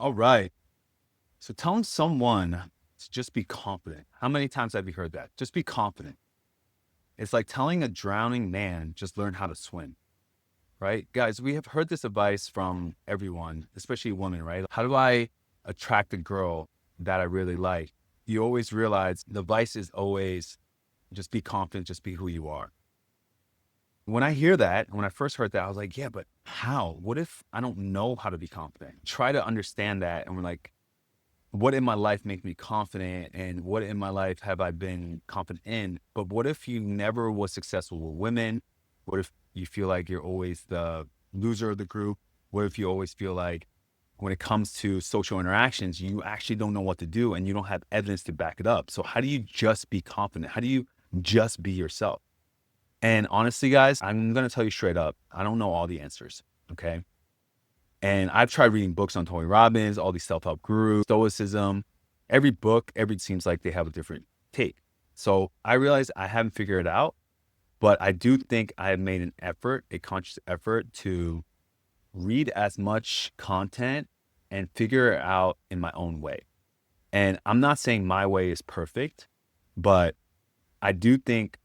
All right. So telling someone to just be confident. How many times have you heard that? Just be confident. It's like telling a drowning man, just learn how to swim, right? Guys, we have heard this advice from everyone, especially women, right? How do I attract a girl that I really like? You always realize the advice is always just be confident, just be who you are. When I hear that, when I first heard that, I was like, yeah, but how? What if I don't know how to be confident? Try to understand that. And we're like, what in my life make me confident and what in my life have I been confident in? But what if you never was successful with women? What if you feel like you're always the loser of the group? What if you always feel like when it comes to social interactions, you actually don't know what to do and you don't have evidence to back it up? So how do you just be confident? How do you just be yourself? And honestly, guys, I'm going to tell you straight up, I don't know all the answers. Okay. And I've tried reading books on Tony Robbins, all these self-help gurus, stoicism. Every book, seems like they have a different take. So I realized I haven't figured it out, but I do think I have made an effort, a conscious effort to read as much content and figure it out in my own way. And I'm not saying my way is perfect, but I do think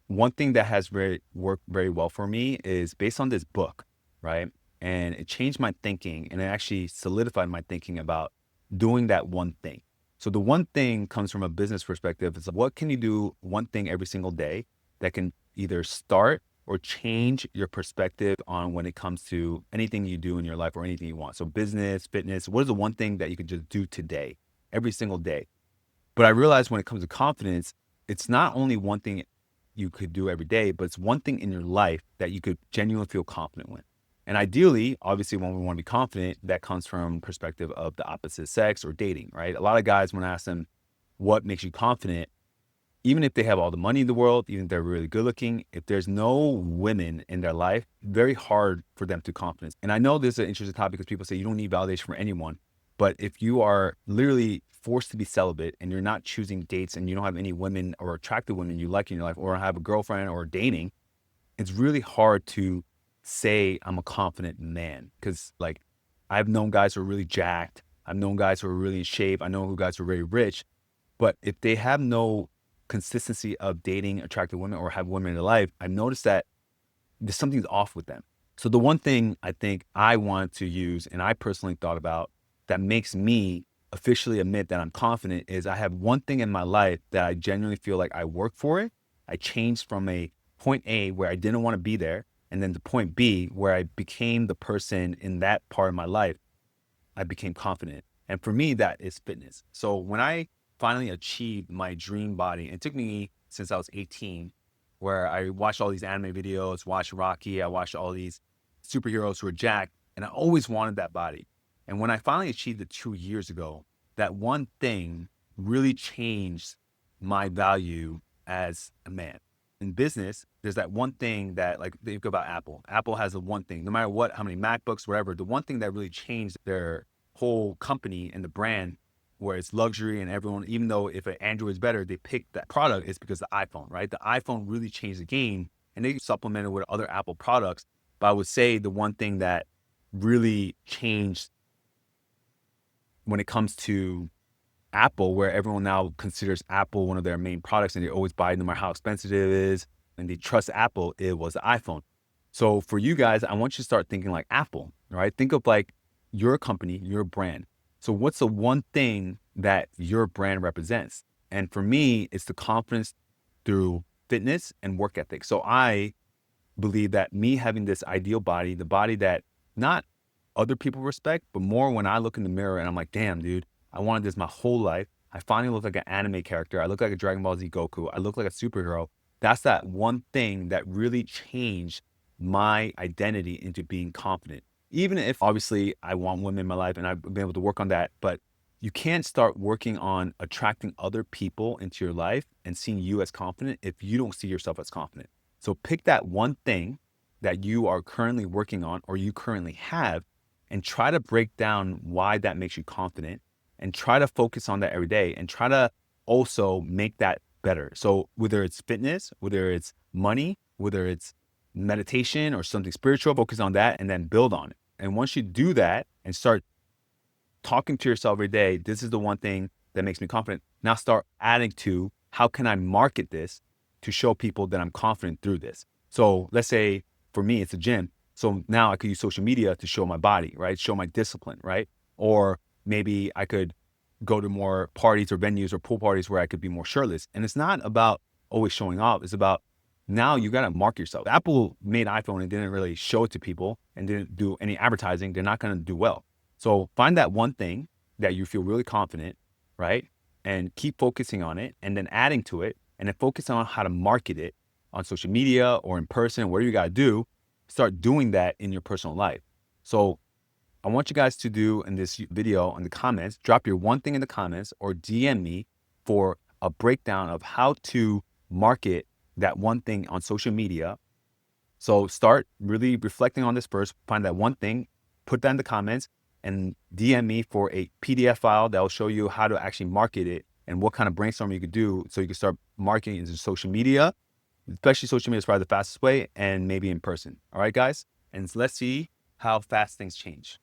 one thing that has worked very well for me is based on this book, right? And it changed my thinking and it actually solidified my thinking about doing that one thing. So the one thing comes from a business perspective. It's like, what can you do one thing every single day that can either start or change your perspective on when it comes to anything you do in your life or anything you want? So business, fitness, what is the one thing that you could just do today, every single day? But I realized when it comes to confidence, it's not only one thing you could do every day, but it's one thing in your life that you could genuinely feel confident with. And ideally, obviously, when we want to be confident, that comes from perspective of the opposite sex or dating, right? A lot of guys, when I ask them what makes you confident, even if they have all the money in the world, even if they're really good looking, if there's no women in their life, very hard for them to confidence. And I know this is an interesting topic because people say you don't need validation from anyone. But if you are literally forced to be celibate and you're not choosing dates and you don't have any women or attractive women you like in your life or have a girlfriend or dating, it's really hard to say I'm a confident man. Because like I've known guys who are really jacked. I've known guys who are really in shape. I know who guys who are very rich. But if they have no consistency of dating attractive women or have women in their life, I've noticed that there's something's off with them. So the one thing I think I want to use and I personally thought about that makes me officially admit that I'm confident is I have one thing in my life that I genuinely feel like I work for it. I changed from a point A where I didn't want to be there and then to point B where I became the person in that part of my life. I became confident. And for me, that is fitness. So when I finally achieved my dream body, it took me since I was 18, where I watched all these anime videos, watched Rocky, I watched all these superheroes who were jacked, and I always wanted that body. And when I finally achieved it 2 years ago, that one thing really changed my value as a man. In business, there's that one thing that, like, think about Apple. Apple has the one thing, no matter what, how many MacBooks, whatever, the one thing that really changed their whole company and the brand, where it's luxury and everyone, even though if an Android is better, they pick that product, is because the iPhone, right? The iPhone really changed the game and they supplemented with other Apple products. But I would say the one thing that really changed when it comes to Apple, where everyone now considers Apple one of their main products and they always buy it no matter how expensive it is, and they trust Apple, it was the iPhone. So for you guys, I want you to start thinking like Apple, right? Think of like your company, your brand. So what's the one thing that your brand represents? And for me, it's the confidence through fitness and work ethic. So I believe that me having this ideal body, the body that not other people respect, but more when I look in the mirror and I'm like, damn, dude, I wanted this my whole life. I finally look like an anime character. I look like a Dragon Ball Z Goku. I look like a superhero. That's that one thing that really changed my identity into being confident. Even if obviously I want women in my life and I've been able to work on that, but you can't start working on attracting other people into your life and seeing you as confident if you don't see yourself as confident. So pick that one thing that you are currently working on or you currently have and try to break down why that makes you confident and try to focus on that every day and try to also make that better. So whether it's fitness, whether it's money, whether it's meditation or something spiritual, focus on that and then build on it. And once you do that and start talking to yourself every day, this is the one thing that makes me confident. Now start adding to, how can I market this to show people that I'm confident through this? So let's say for me, it's a gym. So now I could use social media to show my body, right? Show my discipline, right? Or maybe I could go to more parties or venues or pool parties where I could be more shirtless. And it's not about always showing off. It's about, now you got to market yourself. Apple made iPhone and didn't really show it to people and didn't do any advertising. They're not going to do well. So find that one thing that you feel really confident, right? And keep focusing on it and then adding to it, and then focus on how to market it on social media or in person, whatever you got to do. Start doing that in your personal life. So I want you guys to do in this video in the comments, drop your one thing in the comments or DM me for a breakdown of how to market that one thing on social media. So start really reflecting on this first, find that one thing, put that in the comments, and DM me for a PDF file that will show you how to actually market it and what kind of brainstorming you could do so you can start marketing into social media. Especially social media is probably the fastest way, and maybe in person. All right, guys? And let's see how fast things change.